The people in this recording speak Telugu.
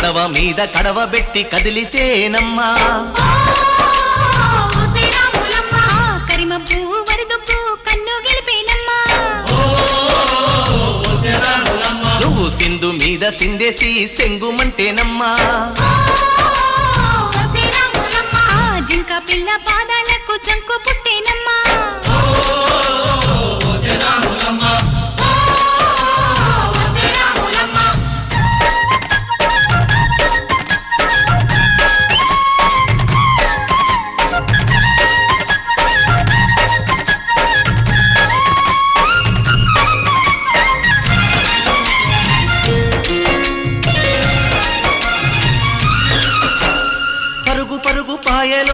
పడవ మీద కడవ పెట్టి కదిలితేనమ్మా కరిమబ్బు వరదొప్పు కన్ను గెలిపేనమ్మా నువ్వు సింధు మీద సిందేసి సెంగుమంటేనమ్మా జింక పిల్ల పాదాలకు చంకు పుట్టేనమ్మా